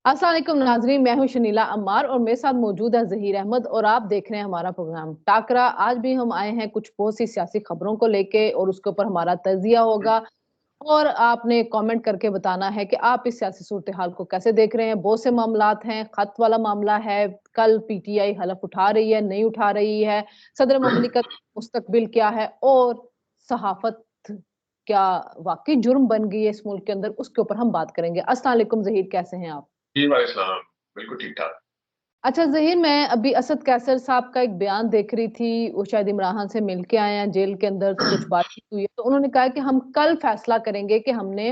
अस्सलाम वालेकुम नाजरीन, मैं हूं शनीला अम्मार और मेरे साथ मौजूद है जहीर अहमद और आप देख रहे हैं हमारा प्रोग्राम टाकरा। आज भी हम आए हैं कुछ बहुत सी सियासी खबरों को लेके और उसके ऊपर हमारा तजिया होगा और आपने कमेंट करके बताना है कि आप इस सियासी सूरत हाल को कैसे देख रहे हैं। बहुत से मामलात हैं, खत वाला मामला है, कल पीटीआई हलफ उठा रही है, नहीं उठा रही है, सदर ममलिकत मुस्तकबिल क्या है और सहाफत क्या वाकई जुर्म बन गई है इस मुल्क के अंदर, उसके ऊपर हम बात करेंगे। अस्सलाम वालेकुम जहीर, कैसे हैं आप? जी वालेकुम सलाम। बिल्कुल ठीक ठाक। अच्छा ज़हीर, मैं अभी असद कैसर साहब का एक बयान देख रही थी, वो शायद इमरान खान से मिल के आए हैं, जेल के अंदर कुछ बातचीत हुई है, तो उन्होंने कहा कि हम कल फैसला करेंगे कि हमने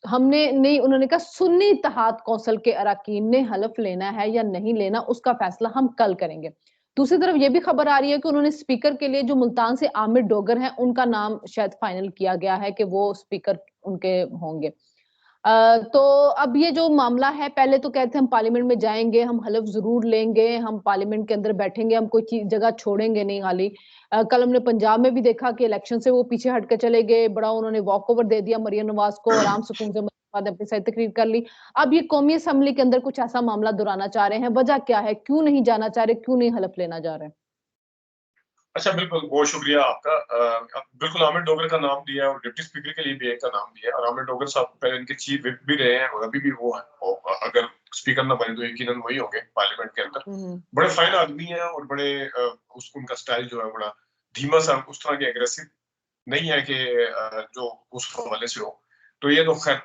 हमने नहीं, उन्होंने कहा सुन्नी इत्तेहाद कौंसिल के अरकान ने हलफ लेना है या नहीं लेना, उसका फैसला हम कल करेंगे। दूसरी तरफ ये भी खबर आ रही है कि उन्होंने स्पीकर के लिए जो मुल्तान से आमिर डोगर हैं, उनका नाम शायद फाइनल किया गया है कि वो स्पीकर उनके होंगे। तो अब ये जो मामला है, पहले तो कहते हैं हम पार्लियामेंट में जाएंगे, हम हलफ जरूर लेंगे, हम पार्लियामेंट के अंदर बैठेंगे, हम कोई चीज जगह छोड़ेंगे नहीं खाली। कल हमने पंजाब में भी देखा कि इलेक्शन से वो पीछे हट के चले गए, बड़ा उन्होंने वॉक ओवर दे दिया मरियम नवाज को, आराम सुकून से बाद अपनी सही तकरीर कर ली। अब ये कौमी असम्बली के अंदर कुछ ऐसा मामला दोहराना चाह रहे हैं, वजह क्या है, क्यों नहीं जाना चाह रहे, क्यों नहीं हलफ लेना चाह रहे? अच्छा, बिल्कुल बहुत शुक्रिया आपका। बिल्कुल आमिर डोगर का नाम दिया है और डिप्टी स्पीकर के लिए भी एक का नाम दिया है, और आमिर डोगर साहब पहले इनके चीफ विप भी रहे हैं और अभी भी वो है, और अगर स्पीकर ना बने तो यकीनन वही होंगे पार्लियामेंट के अंदर। हम्म। बड़े फाइन आदमी हैं और बड़े उनका स्टाइल जो है बड़ा धीमा सा, उस तरह के एग्रेसिव नहीं है कि जो उस हवाले से हो। तो ये तो खैर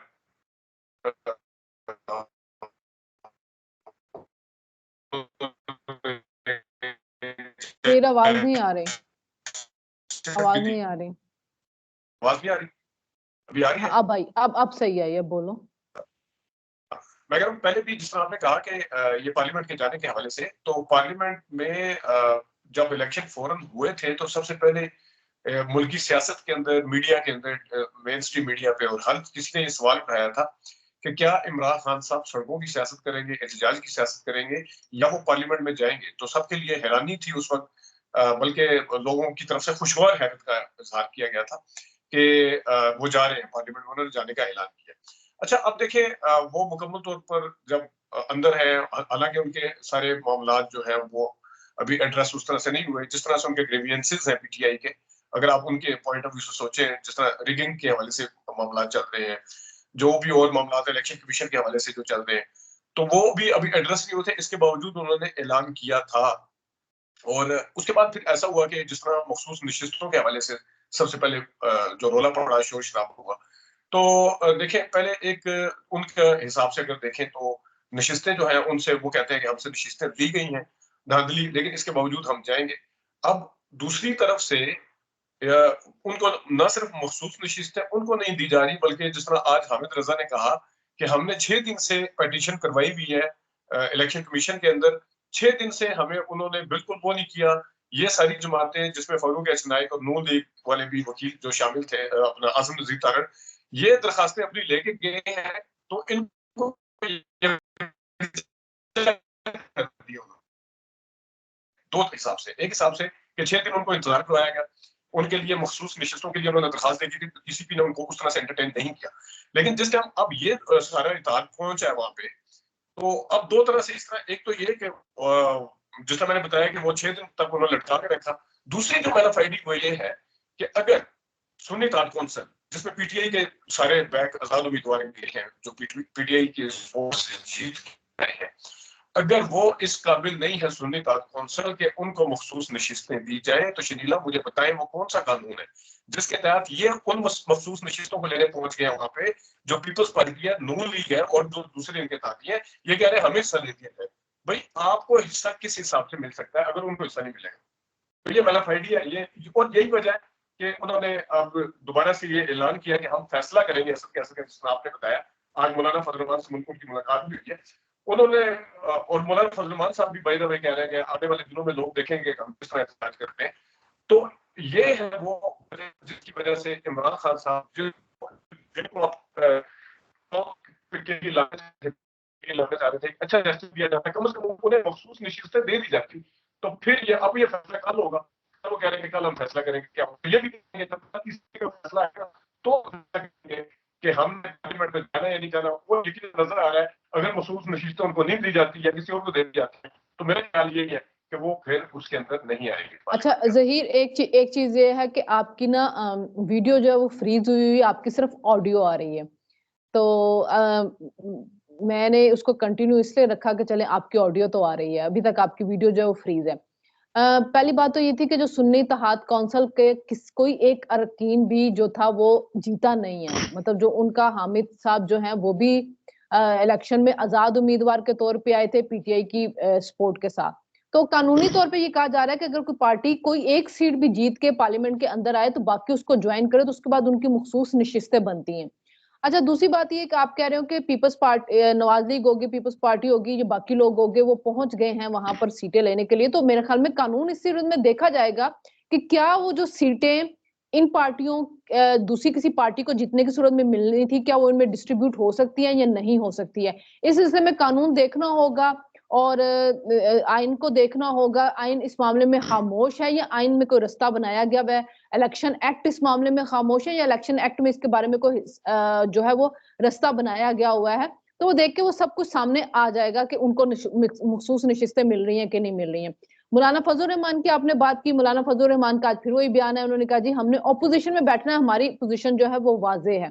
फिर आवाज नहीं आ रही, आवाज नहीं आ रही। आवाज नहीं आ रही? अभी आ रही हाँ है? अब आई, अब सही है, ये बोलो। मैं कह रहा हूँ पहले भी जिस तरह आपने कहा कि ये पार्लियामेंट के जाने के हवाले से, तो पार्लियामेंट में जब इलेक्शन फौरन हुए थे तो सबसे पहले मुल्की सियासत के अंदर, मीडिया के अंदर, मेन स्ट्रीम मीडिया पे और हर किसी ने ये सवाल उठाया था कि क्या इमरान खान साहब सड़कों की सियासत करेंगे, एहतजाज की सियासत करेंगे, या वो पार्लियामेंट में जाएंगे। तो सबके लिए हैरानी थी उस वक्त, बल्कि लोगों की तरफ से खुशगवार हैरत का इजहार किया गया था कि वो जा रहे हैं पार्लियामेंट में, उन्होंने जाने का ऐलान किया। अच्छा, अब देखिए, वो मुकम्मल तौर पर जब अंदर है, हालांकि उनके सारे मामलात जो है वो अभी एड्रेस उस तरह से नहीं हुए जिस तरह से उनके ग्रीवियंसेस हैं पीटीआई के। अगर आप उनके पॉइंट ऑफ व्यू से सोचें, जिस तरह रिगिंग के हवाले से मामला चल रहे हैं, जो भी और मामला इलेक्शन कमीशन के हवाले से जो चल रहे हैं, तो वो भी अभी एड्रेस नहीं होते। इसके बावजूद उन्होंने ऐलान किया था, और उसके बाद फिर ऐसा हुआ कि जिस तरह मखसूस नशिस्तों के हवाले से सबसे पहले जो रोला पड़ा, शोर शराबा हुआ, तो देखिए पहले एक उनके हिसाब से अगर देखें तो नशिस्तें जो हैं उनसे वो कहते हैं कि हमसे नशिस्तें ली गई हैं धांधली, लेकिन इसके बावजूद हम जाएंगे। अब दूसरी तरफ से उनको न सिर्फ मखसूस नशिस्तें उनको नहीं दी जा रही, बल्कि जिस तरह आज हामिद रजा ने कहा कि हमने 6 दिन से पटिशन करवाई हुई है इलेक्शन कमीशन के अंदर, 6 दिन से हमें उन्होंने बिल्कुल वो नहीं किया। ये सारी जमातें जिसमें फारूक एच नाइक और नून लीग वाले भी वकील जो शामिल थे, अपना आजम नजीर तारड़, ये दरखास्तें अपनी लेके गए हैं, तो इनको दो हिसाब से, एक हिसाब से कि 6 दिन उनको इंतजार करवाया गया, उनके लिए मखसूस नशिस्तों के लिए उन्होंने दरखास्त देखी थी, तो किसी भी ने उनको उस तरह से एंटरटेन नहीं किया। लेकिन जिस टाइम अब ये सारा इतार पहुंचा है वहां पे, तो अब दो तरह से इस तरह, एक तो ये कि जिस तरह मैंने बताया कि वो 6 दिन तक उन्होंने लटका के रखा। दूसरी जो मैंने फाइडिंग वो ये है कि अगर सुन्नी तार कौंसिल, जिसमें पीटीआई के सारे बैक आजाद उम्मीदवार हैं जो पीटीआई के जीत रहे हैं, अगर वो इस काबिल नहीं है सुन्नी तार कौंसिल के उनको मखसूस नशिस्तें दी जाए, तो शनीला मुझे बताएं वो कौन सा कानून है जिसके तहत ये उन मखसूस नशिस्तों को लेने पहुंच गए वहां पे, जो पीपल्स पार्टी है, नून लीग है और जो दूसरे इनके साथी है, ये कह रहे हैं हमें हिस्सा दे दिया जाए। भाई आपको हिस्सा किस हिसाब से मिल सकता है अगर उनको हिस्सा नहीं मिलेगा? तो ये वाला आइडिया ये, और यही वजह है कि उन्होंने अब दोबारा से ये ऐलान किया कि हम फैसला करेंगे असद कैसर का, जिसमें आपने बताया आज मौलाना फजल रहमान से उनकी मुलाकात भी हुई है उन्होंने। और मौलाना फजल रहमान साहब भी बाय द वे कह रहे हैं कि आने वाले दिनों में लोग देखेंगे कि हम किस तरह एहतजाज करते हैं। तो ये है वो जिसकी वजह से इमरान खान साहब जिनको आप लाना चाह रहे थे, अच्छा जस्टिस दिया जाता, कम से कम उन्हें मखसूस नशिस्तें दे दी जाती, तो फिर ये अब ये फैसला कल होगा। वो कह रहे हैं कि कल हम फैसला करेंगे, क्या ये भी कहेंगे जब तक किसी का फैसला आएगा तो करेंगे। कि हमने पार्लियामेंट में जाना या नहीं जाना, वो यकीन नजर आ रहा है। अगर मखसूस नशिस्तें उनको नहीं दी जाती या किसी और को दे दी जाती है, तो मेरा ख्याल यही है कि वो फिर उसके अंदर नहीं आएगी। अच्छा ज़हीर, एक चीज ये है कि आपकी ना वीडियो जो है वो फ्रीज हुई हुई, आपकी सिर्फ ऑडियो आ रही है। तो मैंने उसको कंटिन्यू इसलिए रखा कि चले आपकी ऑडियो तो आ रही है, अभी तक आपकी वीडियो जो है वो फ्रीज है। पहली बात तो ये थी कि जो सुन्नी इत्तेहाद कौंसिल के कोई एक अरकान भी जो था वो जीता नहीं है, मतलब जो उनका हामिद साहब जो हैं वो भी इलेक्शन में आजाद उम्मीदवार के तौर पे आए थे पीटीआई की सपोर्ट के साथ। तो कानूनी तौर पे ये कहा जा रहा है कि अगर कोई पार्टी कोई एक सीट भी जीत के पार्लियामेंट के अंदर आए तो बाकी उसको ज्वाइन करे, तो उसके बाद उनकी मखसूस नशिस्तें बनती हैं। अच्छा, दूसरी बात ये कि आप कह रहे हो कि पीपल्स पार्टी, नवाज लीग होगी, पीपल्स पार्टी होगी, जो बाकी लोग होंगे वो पहुंच गए हैं वहां पर सीटें लेने के लिए, तो मेरे ख्याल में कानून इस विरोध में देखा जाएगा कि क्या वो जो सीटें इन पार्टियों दूसरी किसी पार्टी को जीतने की सूरत में मिलनी थी, क्या वो इनमें डिस्ट्रीब्यूट हो सकती है या नहीं हो सकती है। इस सिलसिले में कानून देखना होगा और आइन को देखना होगा। आइन इस मामले में खामोश है या आइन में कोई रास्ता बनाया गया है। इलेक्शन एक्ट इस मामले में खामोश है या इलेक्शन एक्ट में इसके बारे में कोई जो है वो रास्ता बनाया गया हुआ है। तो वो देख के वो सब कुछ सामने आ जाएगा कि उनको मखसूस नशिस्तें मिल रही हैं कि नहीं मिल रही हैं। मौलाना फजल रहमान की आपने बात की, मौलाना फजल रहमान का आज फिर वही बयान है, उन्होंने कहा जी हमने ऑपोजिशन में बैठना है, हमारी पोजीशन जो है वो वाजे है।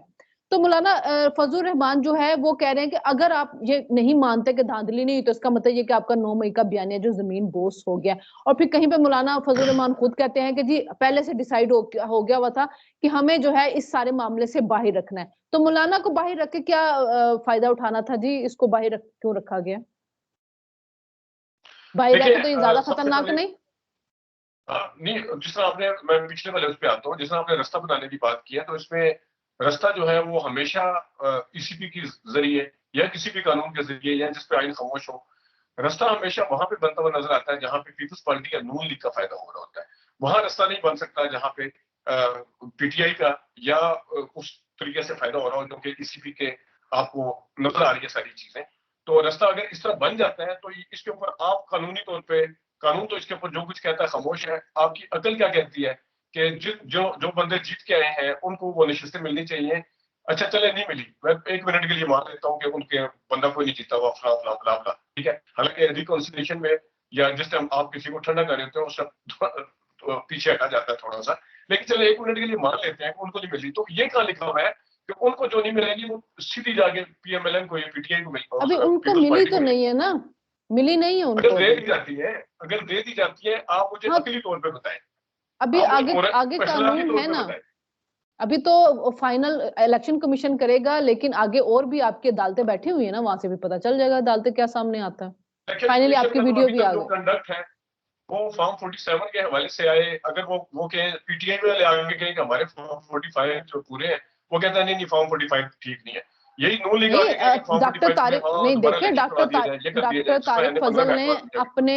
तो मौलाना फजल रहमान जो है वो कह रहे हैं कि अगर आप ये नहीं मानते कि धांधली नहीं, तो इसका मतलब ये कि आपका 9 मई का बयान जो जमीन बोस हो गया। और फिर कहीं पे मौलाना फजल रहमान खुद कहते हैं कि जी पहले से डिसाइड हो गया हुआ था कि हमें जो है इस सारे मामले से बाहर रखना है। तो मौलाना को बाहर रख के क्या फायदा उठाना था जी, इसको बाहर क्यों रखा गया? बाहर रह के तो ये ज्यादा खतरनाक नहीं? नहीं, जिस तरह आपने, मैं पिछले वाले उस पे आता हूँ, जिस तरह आपने रास्ता बनाने की बात की है, तो इसमें रास्ता जो है वो हमेशा ईसीपी के जरिए या किसी भी कानून के जरिए या जिस पे आइन खामोश हो, रास्ता हमेशा वहां पे बनता हुआ नजर आता है जहां पे पीपल्स पार्टी या नून लीग का फायदा हो रहा होता है। वहां रास्ता नहीं बन सकता जहां पे पीटीआई का या उस तरीके से फायदा हो रहा हो जो कि ईसीपी के आपको नजर आ रही है सारी चीजें। तो रास्ता अगर इस तरह बन जाता है तो इसके ऊपर आप कानूनी तौर पे, कानून तो इसके ऊपर जो कुछ कहता है खामोश है, आपकी अकल क्या कहती है कि जो जो बंदे जीत के आए हैं उनको वो नशिस्तें मिलनी चाहिए। अच्छा चले नहीं मिली, मैं 1 मिनट के लिए मान लेता हूँ कि उनके बंदा कोई नहीं जीता हुआ, फला फला फला फला, ठीक है। हालांकि रिकॉन्सिलिएशन में या जिस टाइम आप किसी को ठंडा कर रहे होते हो उस तो पीछे हटा जाता है थोड़ा सा, लेकिन चले 1 मिनट के लिए मान लेते हैं कि उनको नहीं मिली, तो ये कहाँ लिखा हुआ है कि उनको जो नहीं मिलेगी वो सीधी जाके पीएमएलएन को या पीटीआई को मिल, अभी उनको पीपल्स मिली पार्टी तो को नहीं मिलेगी। है ना, मिली नहीं है अगर उनको दे अभी। दी जाती है, अगर दे दी जाती है, आप मुझे हाँ, अकली तौर पे बताएं, अभी आप मुझे आगे मोरल आगे पर्सनालिटी कानून तौर है पे ना। बताएं। अभी तो फाइनल इलेक्शन कमीशन करेगा, लेकिन आगे और भी आपकी अदालतें बैठी हुई है ना, वहां से भी पता चल जाएगा अदालतें क्या सामने आता है। इलेक्शन फाइनली कमीशन आपकी का तो वीडियो अभी भी तक आ जो गई। कंडक्ट है वो फॉर्म 47 के हवाले से आए। अगर वो कहे, पीटीआई वाले आगे कहें कि हमारे फॉर्म 45 जो पूरे हैं, वो कहता है नहीं नहीं फॉर्म 45 ठीक नहीं है। यही नून लीग नहीं, आगे कहेगी फॉर्म डॉक्टर 45 में तारिक हाँ नहीं, दोबारा देखिए इलेक्शन करवा दिया जाए, ये कर दिया जाए, डॉक्टर जिसमें तारिक हमने 15 फजल का ने एतबार किया। अपने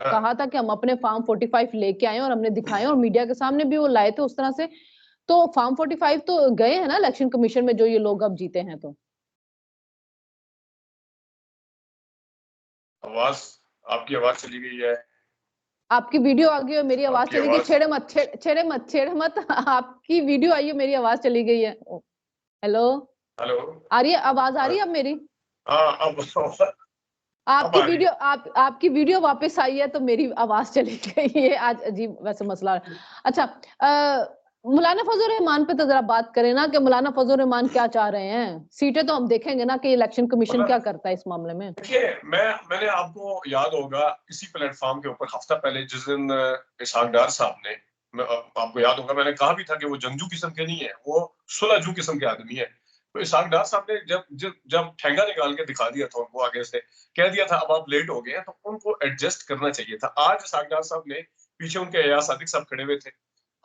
कहा था कि हम अपने फॉर्म 45 लेके आए और हमने दिखाए और मीडिया के सामने भी वो लाए थे उस तरह से। तो फॉर्म 45 तो गए हैं ना इलेक्शन कमीशन में, जो ये लोग अब जीते हैं। तो आवाज, आपकी आवाज चली गई है। आपकी वीडियो आ गई और मेरी आवाज आपकी चली गई। आवाज, छेड़े मत आपकी वीडियो आई है, मेरी आवाज चली गई है। हेलो, हेलो, आ रही है आवाज, आ रही है अब मेरी? हाँ अब आपकी आ रही वीडियो है। आपकी वीडियो वापस आई है तो मेरी आवाज चली गई है। आज अजीब वैसे मसला है। अच्छा, मौलाना फजल रहमान पे तो जरा बात करें ना कि मौलाना फजल रहमान क्या चाह रहे हैं। सीटें तो हम देखेंगे ना कि इलेक्शन कमीशन क्या करता है इस मामले में। देखिए, मैंने आपको याद होगा इसी प्लेटफॉर्म के ऊपर हफ्ता पहले जिस दिन इसहाक डार साहब ने, आपको याद होगा मैंने कहा भी था कि वो जंगजू किस्म के नहीं है, वो सुलझू किस्म के आदमी है। तो इसहाक डार साहब ने जब जब जब ठेंगा निकाल के दिखा दिया था उनको, आगे से कह दिया था अब आप लेट हो गए हैं, तो उनको एडजस्ट करना चाहिए था। आज इसहाक डार साहब ने, पीछे उनके अयाज सादिक साहब खड़े हुए थे,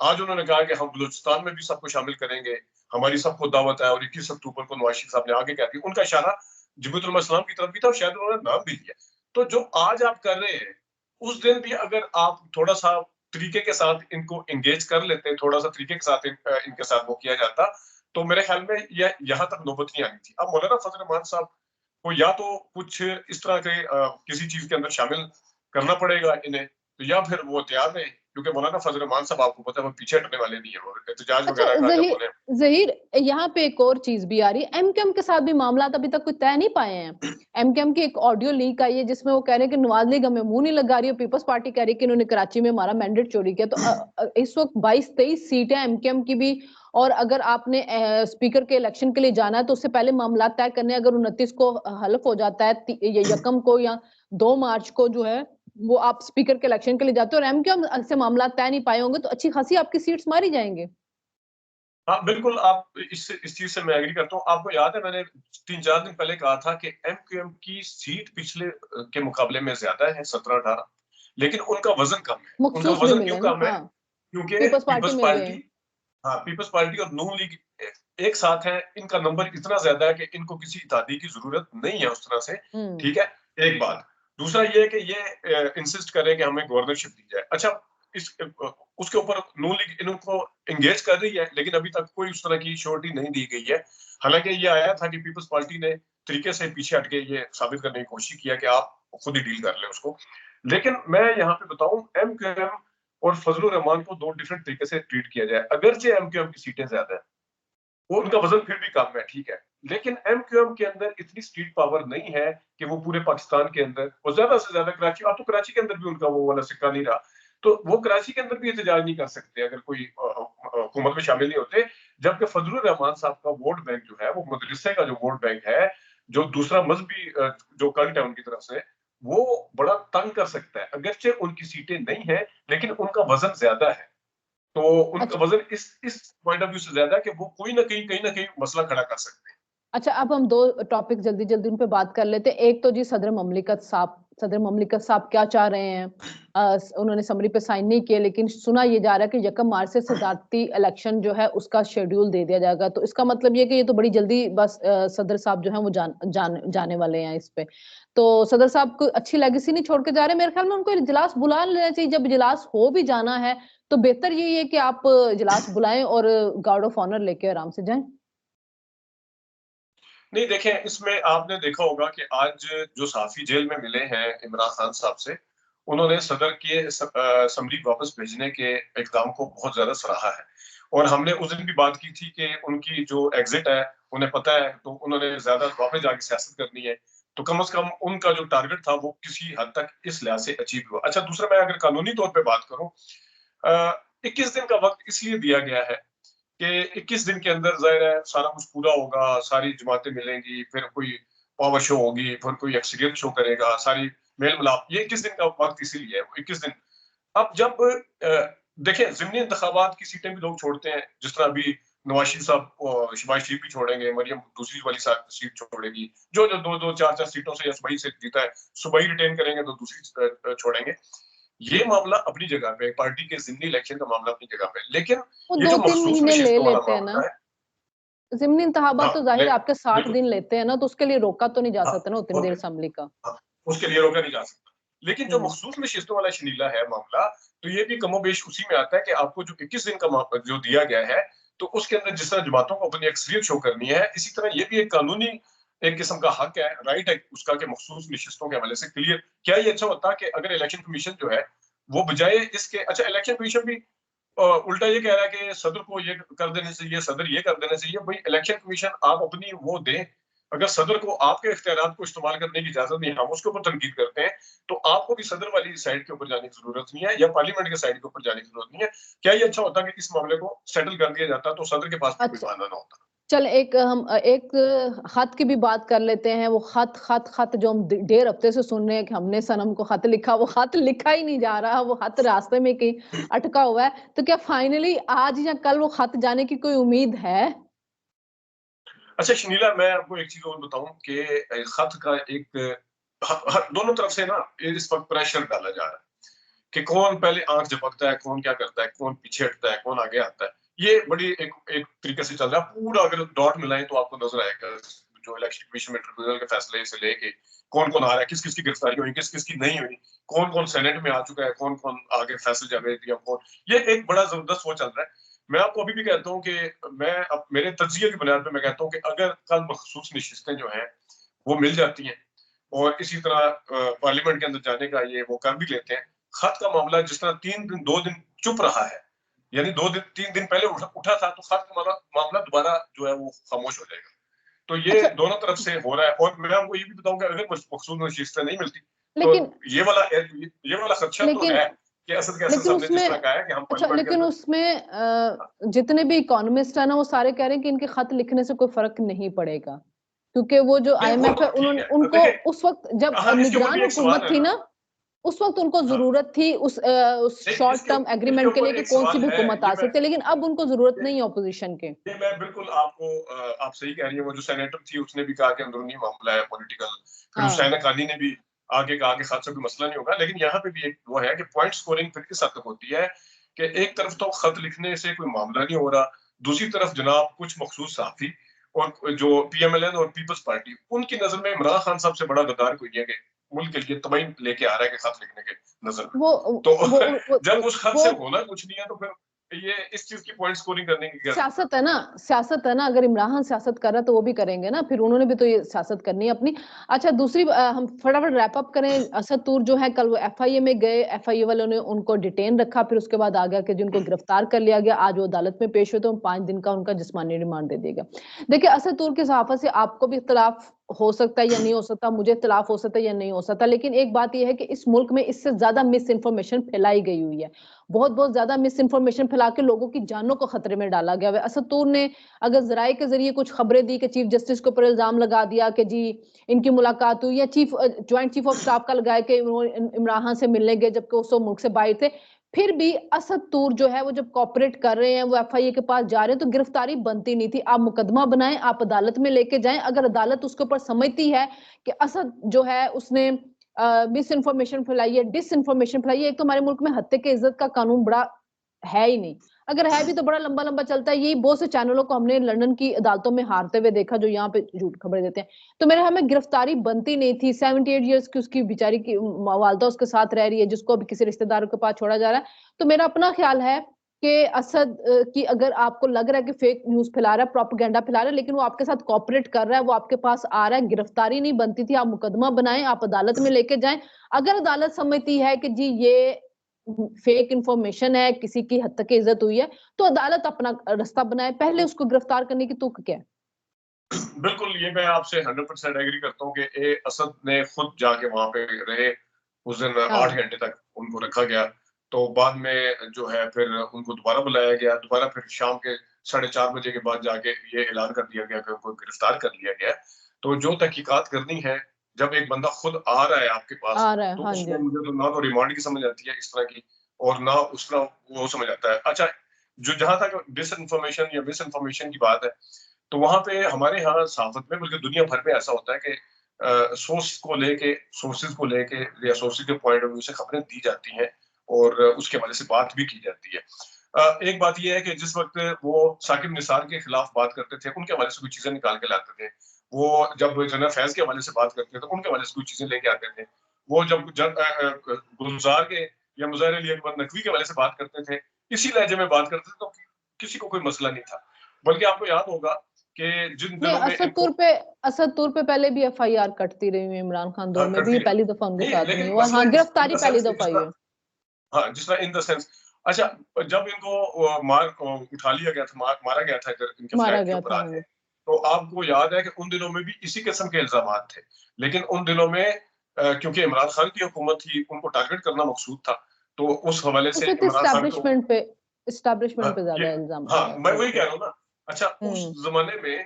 आज उन्होंने कहा कि हम बलूचिस्तान में भी सबको शामिल करेंगे, हमारी सबको दावत है, और 21 अक्टूबर को नवाज शरीफ साहब ने आगे कह दिया। उनका इशारा जमीयतुल इस्लाम की तरफ भी था और शायद उन्होंने नाम भी लिया। तो जो आज आप कर रहे हैं, उस दिन भी अगर आप थोड़ा सा तरीके के साथ इनको एंगेज कर लेते, थोड़ा सा तरीके के साथ इनके साथ वो किया जाता, तो मेरे ख्याल में यह यहाँ तक नौबत नहीं आनी थी। अब मौलाना फजल रहमान साहब को या तो कुछ इस तरह के किसी चीज के अंदर शामिल करना पड़ेगा इन्हें, तो या फिर वो तैयार है क्योंकि मौलाना फजल रहमान साहब आपको पता है वो पीछे हटने वाले नहीं है, वो एहतजाज अच्छा वगैरह का जब उन्हें ज़हीर, यहाँ पे एक और चीज़ भी आ रही है, एमकेएम के साथ भी मामलात अभी तक कोई तय नहीं पाए हैं। एमकेएम की एक ऑडियो लीक आई है जिसमें वो कह रहे हैं कि नवाज लीग हमें मुँह नहीं लगा रही है, पीपल्स पार्टी कह रही है कि इन्होंने कराची में हमारा मैंडेट चोरी किया। तो इस वक़्त 22-23 सीटें एमकेएम की भी, और अगर आपने स्पीकर के इलेक्शन के लिए जाना है तो उससे पहले मामलात तय करने, अगर 29 को हलफ हो जाता है, यकम को या 2 मार्च को जो है वो आप स्पीकर के इलेक्शन के लिए जाते हो और एमकेएम से मामलात तय नहीं पाए होंगे तो अच्छी खासी आपकी सीट्स मारी जाएंगे। हाँ, बिल्कुल, आप इस चीज़ से मैं एग्री करता हूँ। आपको याद है मैंने 3-4 दिन पहले कहा था कि एमक्यूएम की सीट पिछले के मुकाबले में ज़्यादा है 17-18, लेकिन उनका वज़न कम है। उनका मखसूस भी वज़न क्यों मिले ना, कम है? हाँ। क्योंकि पीपल्स पार्टी पीपल्स मिल गए। पार्टी, हाँ, पीपल्स पार्टी और नून लीग एक साथ है, इनका नंबर इतना ज़्यादा है कि इनको किसी इत्तेहादी की ज़रूरत नहीं है उस तरह से, हुँ। ठीक है? एक बात। दूसरा ये है कि ये इंसिस्ट कर रहे हैं कि हमें गवर्नरशिप दी जाए। अच्छा, उसके ऊपर नून लीग इनको एंगेज कर रही है, लेकिन अभी तक कोई उस तरह की श्योरिटी नहीं दी गई है। हालाँकि ये आया था कि पीपल्स पार्टी ने तरीके से पीछे हट के ये साबित करने की कोशिश किया कि आप खुद ही डील कर लें उसको। लेकिन मैं यहाँ पे बताऊँ, एमक्यूएम और फजलुर रहमान को 2 डिफरेंट तरीके से ट्रीट किया जाए। अगरचे एमक्यूएम की सीटें ज़्यादा हैं, वो उनका वज़न फिर भी कम है, ठीक है। लेकिन एमक्यूएम के अंदर इतनी स्ट्रीट पावर नहीं है कि वो पूरे पाकिस्तान के अंदर और ज़्यादा से ज़्यादा कराची, अब तो कराची के अंदर भी उनका वो वाला सिक्का नहीं रहा। तो वो कराची के अंदर भी एहतजाज नहीं कर सकते अगर कोई हुकूमत में शामिल नहीं होते। जबकि फजलुर रहमान साहब का वोट बैंक जो है, वो मदरसे का जो वोट बैंक है, जो दूसरा मज़हबी जो कल्ट है उनकी तरफ से, वो बड़ा तंग कर सकता है। अगरचे उनकी सीटें नहीं हैं, लेकिन उनका वज़न ज़्यादा है। तो उनका अच्छा। वज़न इस पॉइंट ऑफ व्यू से ज़्यादा है कि वो कोई न कहीं न कहीं मसला खड़ा कर सकते हैं। अच्छा, अब हम 2 टॉपिक जल्दी-जल्दी उन पे बात कर लेते हैं। एक तो जी सदर ममलिकत साहब क्या चाह रहे हैं? उन्होंने समरी पे साइन नहीं किए, लेकिन सुना ये जा रहा है कि यकम मार्च से सदारती इलेक्शन जो है उसका शेड्यूल दे दिया जाएगा। तो इसका मतलब ये है कि ये तो बड़ी जल्दी बस सदर साहब जो हैं वो जाने वाले हैं इस पे। तो सदर साहब को अच्छी लेगेसी नहीं छोड़ के जा रहे हैं। मेरे ख्याल में उनको इजलास बुला लेना चाहिए। जब इजलास हो भी जाना है, तो बेहतर यही है कि आप इजलास बुलाएँ और गार्ड ऑफ ऑनर लेके आराम से जाएँ। नहीं, देखें, इसमें आपने देखा होगा कि आज जो सहाफ़ी जेल में मिले हैं इमरान खान साहब से, उन्होंने सदर के समरी वापस भेजने के इक़दाम को बहुत ज़्यादा सराहा है। और हमने उस दिन भी बात की थी कि उनकी जो एग्ज़िट है, उन्हें पता है, तो उन्होंने ज़्यादा वापस जाके सियासत करनी है। तो कम से कम उनका जो टारगेट था, वो किसी हद तक इस लिहाज से अचीव हुआ। अच्छा, दूसरा मैं अगर कानूनी तौर पे बात करूँ, 21 दिन का वक़्त इसलिए दिया गया है कि 21 दिन के अंदर ज़ाहिर है सारा कुछ पूरा होगा, सारी जमातें मिलेंगी, फिर कोई पावर शो होगी, फिर कोई अक्सरियत शो करेगा, सारी मेल-मिलाप, ये 21 दिन का वक़्त इसीलिए है, 21 दिन। अब जब देखिए, ज़िमनी इंतखाबात की सीटें भी लोग छोड़ते हैं, जिस तरह अभी नवाज़ शरीफ साहब शहबाज शरीफ भी छोड़ेंगे, मरियम दूसरी वाली सीट छोड़ेगी, जो-जो 2-2 4-4 सीटों से या सूबाई से जीता है, सूबाई रिटेन करेंगे तो दूसरी छोड़ेंगे। ये मामला अपनी जगह पे है, पार्टी के ज़िमनी इलेक्शन का मामला अपनी जगह पे है, लेकिन वो ये जो 2-3 मखसूस महीने ले नशिस्तों वाला लेते हैं ना। मामला है, ज़िमनी इंतखाबात हाँ, तो ज़ाहिर आपके 60 बिल्कुल, दिन लेते हैं ना, तो उसके लिए रोका तो नहीं जा हाँ, सकता ना उतनी देर ओके, असेंबली का। हाँ, उसके लिए रोका नहीं जा सकता। लेकिन जो हुँ। मखसूस नशिस्तों वाला शनीला है मामला, तो ये भी कमोबेश उसी में आता है कि आपको जो 21 दिन का जो दिया गया है, तो उसके अंदर जिस तरह जमातों को अपनी अक्सरियत शो करनी है, इसी तरह ये भी एक कानूनी एक किस्म का हक है, राइट है उसका कि मखसूस नशिस्तों के हवाले से क्लियर। क्या ये अच्छा होता कि अगर इलेक्शन कमीशन जो है, वो बजाय इसके, अच्छा, इलेक्शन कमीशन भी उल्टा ये कह रहा है कि सदर को ये कर देने चाहिए, सदर ये कर देना चाहिए। भाई, इलेक्शन कमीशन आप अपनी वो दें, अगर सदर को आपके इख्तियारात को इस्तेमाल करने की इजाजत नहीं, हम उसके ऊपर तनकीद करते हैं, तो आपको भी सदर वाली साइड के ऊपर जाने की जरूरत नहीं है या पार्लियामेंट के साइड के ऊपर जाने की जरूरत नहीं है। क्या ये अच्छा होता कि इस मामले को सेटल कर दिया जाता, तो सदर के पास भी कोई अच्छा, बहाना ना होता। चल एक खत की भी बात कर लेते हैं। वो खत जो हम डेढ़ हफ्ते से सुन रहे हैं कि हमने सनम को खत लिखा, वो खत लिखा ही नहीं जा रहा, वो खत रास्ते में कहीं अटका हुआ है। तो क्या फाइनली आज या कल वो खत जाने की कोई उम्मीद है? अच्छा शनीला, मैं आपको एक चीज और बताऊं कि खत का एक दोनों तरफ से ना इस वक्त प्रेशर डाला जा रहा है कि कौन पहले आंख झपकता है, कौन क्या करता है, कौन पीछे हटता है, कौन आगे आता है। ये बड़ी एक एक तरीके से चल रहा है। पूरा अगर डॉट मिलाएं तो आपको नजर आएगा जो इलेक्शन कमीशन में ट्रिब्यूनल के फैसले से लेके कौन कौन आ रहा है, किस किस की गिरफ्तारी हुई, किस किस की नहीं हुई, कौन कौन सेनेट में आ चुका है, कौन कौन आगे फैसले जावेद या कौन, ये एक बड़ा जबरदस्त वो चल रहा है। मैं आपको अभी भी कहता हूँ कि मैं अब मेरे तजिए की बुनियाद पर मैं कहता हूँ कि अगर कल मखसूस नशिस्तें जो हैं वो मिल जाती हैं और इसी तरह पार्लियामेंट के अंदर जाने का ये वो कर भी लेते हैं, खत का मामला जिस तरह 2 दिन चुप रहा है, यानी 3 दिन पहले उठा था, तो खत का मामला दोबारा जो है वो खामोश हो जाएगा। तो ये अच्छा, दोनों तरफ से हो रहा है। और मैं आपको ये भी बताऊंगा, अगर मकसूद नशीस्तें नहीं मिलती तो लेकिन ये वाला खदशा तो लेकिन है कि असद कैसर लेकिन साहब ने जिस तरह उसमें कहा है कि हम अच्छा, पार्लियामेंट के लेकिन अंदर। उसमें जितने भी इकोनॉमिस्ट है ना, वो सारे कह रहे हैं कि इनके खत लिखने से कोई फर्क नहीं पड़ेगा, क्योंकि वो जो नहीं, वो आईएमएफ तो है ठीक उन्होंने है। उनको देखिए, उस वक्त जब हाँ, इसके ऊपर निगरान भी एक सवाल हुकूमत है थी ना। ना, उस वक्त उनको हाँ, जरूरत थी उस नहीं, शॉर्ट इसके टर्म इसके एग्रीमेंट के लिए ऊपर कि एक कौन सी सवाल भी है। हुकूमत आ सकती है, लेकिन अब उनको जरूरत नहीं है ऑपोजिशन के। ये मैं बिल्कुल आपको आप सही कह रही हैं। वो जो सेनेटर थी उसने भी कहा कि अंदरूनी मामला है पॉलिटिकल। फिर हाँ, हुसैन हक्कानी ने भी आगे कहा कि खत से कोई मसला नहीं होगा। लेकिन यहाँ पे भी एक वो है कि पॉइंट स्कोरिंग फिर किस हद तक होती है कि एक तरफ तो खत लिखने से कोई मामला नहीं हो रहा, दूसरी तरफ जनाब कुछ मखसूस सहाफी और जो पीएमएलएन और पीपल्स पार्टी, उनकी नजर में इमरान खान साहब से बड़ा गद्दार कोई नहीं है कि मुल्क के लिए तबाही लेके आ रहा है कि खत लिखने के नजर में। वो तो वो वो, जब उस खत वो से होना कुछ नहीं है तो फिर ये इस चीज की पॉइंट स्कोरिंग करने की क्या जरूरत सियासत है ना, सियासत है ना। अगर इमरान खान सियासत कर रहा है तो वो भी करेंगे ना, फिर उन्होंने भी तो ये सियासत करनी है अपनी। अच्छा, दूसरी हम फटाफट रैप अप करें। असद तूर जो है कल वो एफआईए में गए, एफआईए वालों ने उनको डिटेन रखा, फिर उसके बाद आ गया कि जिनको गिरफ्तार कर लिया गया, आज वो अदालत में पेश हुए तो 5 दिन का उनका जिस्मानी रिमांड दे दिया गया। देखिए, असद तूर की सहाफत से आपको भी इख्तलाफ हो सकता है या नहीं हो सकता, मुझे इख्तलाफ हो सकता है या नहीं हो सकता, लेकिन एक बात यह है कि इस मुल्क में इससे ज्यादा मिस इन्फॉर्मेशन फैलाई गई हुई है। बहुत बहुत ज्यादा मिस इन्फॉर्मेशन फैला के लोगों की जानों को खतरे में डाला गया है। असद तूर ने अगर जराये के जरिए कुछ खबरें दी कि चीफ जस्टिस के ऊपर इल्जाम लगा दिया कि जी इनकी मुलाकात हुई, या ज्वाइंट चीफ ऑफ स्टाफ का लगाया कि इमरान खान से मिलने गए जबकि वो मुल्क से बाहर थे, फिर भी असद तूर जो है वो जब कॉपरेट कर रहे हैं, वो एफआईए के पास जा रहे हैं, तो गिरफ्तारी बनती नहीं थी। आप मुकदमा बनाएं, आप अदालत में लेके जाएं, अगर अदालत उसके ऊपर समझती है कि असद जो है उसने मिस इन्फॉर्मेशन फैलाई है, डिस इन्फॉर्मेशन फैलाई है। एक तो हमारे मुल्क में हत्या के इज्जत का कानून बड़ा है ही नहीं, अगर है भी तो बड़ा लंबा लंबा चलता है। यही बहुत से चैनलों को हमने लंदन की अदालतों में हारते हुए देखा जो यहाँ पे झूठ खबरें देते हैं। तो मेरे हमें गिरफ्तारी बनती नहीं थी। 78 ईयर्स की उसकी बेचारी की वालदा उसके साथ रह रही है, जिसको अभी किसी रिश्तेदार के पास छोड़ा जा रहा है। तो मेरा अपना ख्याल है कि असद की अगर आपको लग रहा है कि फेक न्यूज फैला रहा है, प्रोपेगेंडा फैला रहा है, लेकिन वो आपके साथ कॉपरेट कर रहा है, वो आपके पास आ रहा है, गिरफ्तारी नहीं बनती थी। आप मुकदमा बनाएं, आप अदालत में लेके जाएं। अगर अदालत समझती है कि जी ये फेक इंफॉर्मेशन है, किसी की हद तक इज्जत हुई है, तो अदालत अपना रास्ता बनाए, पहले उसको गिरफ्तार करने की तुक क्या है? बिल्कुल, ये मैं आपसे 100% एग्री करता हूँ कि ए असद ने खुद जाके वहां पे रहे। उस दिन 8 हाँ, घंटे तक उनको रखा गया। तो बाद में जो है फिर उनको दोबारा बुलाया गया, दोबारा फिर शाम के 4:30 बजे के बाद जाके ये ऐलान कर दिया गया कि उनको गिरफ्तार कर लिया गया। तो जो तहकीकात करनी है, जब एक बंदा खुद आ रहा है आपके पास, आ रहा है, तो हाँ उसमें जी। मुझे तो ना तो रिमांड की समझ आती है इस तरह की, और ना उस तरह वो समझ आता है। अच्छा, जो जहां तक डिस इन्फॉर्मेशन या मिस इन्फॉर्मेशन की बात है, तो वहां पे हमारे यहाँ सहाफत में बल्कि दुनिया भर में ऐसा होता है कि सोर्सेज को लेके या सोर्सेज के पॉइंट ऑफ व्यू से खबरें दी जाती हैं और उसके हवाले से बात भी की जाती है। एक बात यह है कि जिस वक्त वो साकिब निसार के खिलाफ बात करते थे, उनके हवाले से कुछ चीजें निकाल के लाते थे। वो जब जनरल फैज के हवाले से बात करते थे तो उनके हवाले से कुछ चीजें लेके आते थे। वो जब गुलजार के या मुज़ाहिर अली अकबर नकवी के हवाले से बात करते थे, इसी लहजे में बात करते थे, तो किसी को कोई मसला नहीं था। बल्कि आपको याद होगा कि जिन नहीं, दिनों में इनको असद तूर पे पहले भी एफआईआर कटती रही हुई है, इमरान खान दौर में भी करती ये रही। पहली दफा उनके नहीं, साथ नहीं लेकिन हुआ। मसला हाँ, इन गिरफ्तारी द पहली सेंस कि दफा जिस हुई है। तरह, हाँ, जिस तरह इन द सेंस। अच्छा, जब इनको उठा लिया गया था, मारा गया था इधर इनके मारा फ्लैट के गया ऊपर था, आके, हाँ। तो आपको याद है कि उन दिनों में भी इसी किस्म के इल्जामात थे। लेकिन उन दिनों में क्योंकि इमरान खान की हुकूमत थी, उनको टारगेट करना मकसूद था, तो उस हवाले उस से वक्त इमरान खान को इस्टेब्लिशमेंट पे ये, ज्यादा इल्जाम हाँ, लगाए मैं थे, वही कह बिल्कुल। रहा हूँ ना। अच्छा, उस हम्म। जमाने में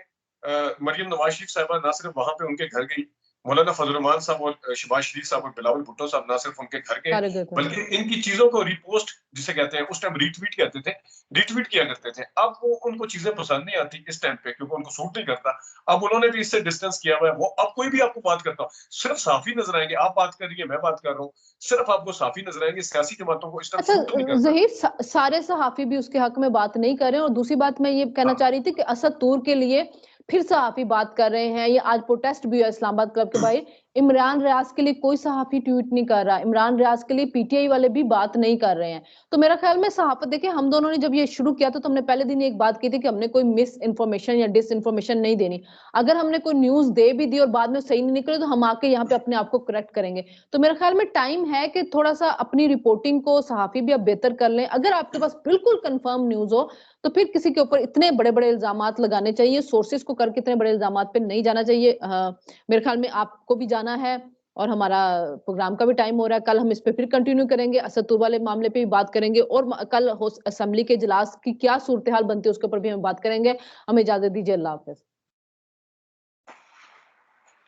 मरियम नवाज शरीफ साहबा ना सिर्फ वहां पे उनके घर गई, मौलाना फजल रहमान साहब और शहबाज शरीफ साहब और बिलावल भुट्टो साहब ना सिर्फ उनके घर गए, सारे गए थे। बल्कि इनकी चीजों को रिपोस्ट, जिसे कहते हैं, उस टाइम रीट्वीट कहते थे, रीट्वीट किया करते थे। अब वो उनको चीजें पसंद नहीं आती इस टाइम पे, क्योंकि उनको सूट नहीं करता। अब उन्होंने भी इससे डिस्टेंस किया हुआ है। वो अब कोई भी आपको बात करता हो, सिर्फ साफी नजर आएंगे। आप बात कर रही है, मैं बात कर रहा हूँ, सिर्फ आपको साफी नजर आएंगे। सियासी जमातों को इस टाइम अच्छा, सूट नहीं करता। जहीर, सारे सहाफी भी उसके हक में बात नहीं कर रहे हैं। और दूसरी बात मैं ये कहना हाँ, चाह रही थी कि असद तूर के लिए फिर सहाफ़ी बात कर रहे हैं, ये आज प्रोटेस्ट भी हुआ इस्लामाबाद क्लब के भाई, इमरान रियाज के लिए कोई सहाफ़ी ट्वीट नहीं कर रहा, इमरान रियाज के लिए पीटीआई वाले भी बात नहीं कर रहे हैं। तो मेरा ख्याल में सहाफ़त देखिए हम दोनों ने जब ये शुरू किया था तो हमने पहले दिन एक बात की थी कि हमने कोई मिस इन्फॉर्मेशन या डिसइन्फॉर्मेशन नहीं देनी। अगर हमने कोई न्यूज़ दे भी दी और बाद में सही नहीं निकले तो हम आके यहाँ पे अपने आप को करेक्ट करेंगे। तो मेरे ख्याल में टाइम है कि थोड़ा-सा अपनी रिपोर्टिंग को सहाफ़ी भी अब बेहतर कर लें। अगर आपके पास बिल्कुल कन्फर्म न्यूज़ हो तो फिर किसी के ऊपर इतने बड़े-बड़े इल्ज़ामात लगाने चाहिए, सोर्सेज़ को करके इतने बड़े इल्ज़ामात पे नहीं जाना चाहिए। मेरे ख़्याल में आपको भी जाना है और हमारा प्रोग्राम का भी टाइम हो रहा है। कल हम इस पे फिर कंटिन्यू करेंगे, असदुर वाले मामले पे भी बात करेंगे और म कल होस असेंबली के इजलास की क्या सूरत-ए-हाल बनती है उसके ऊपर भी हम बात करेंगे। हमें इजाज़त दीजिए, अल्लाह हाफ़िज़।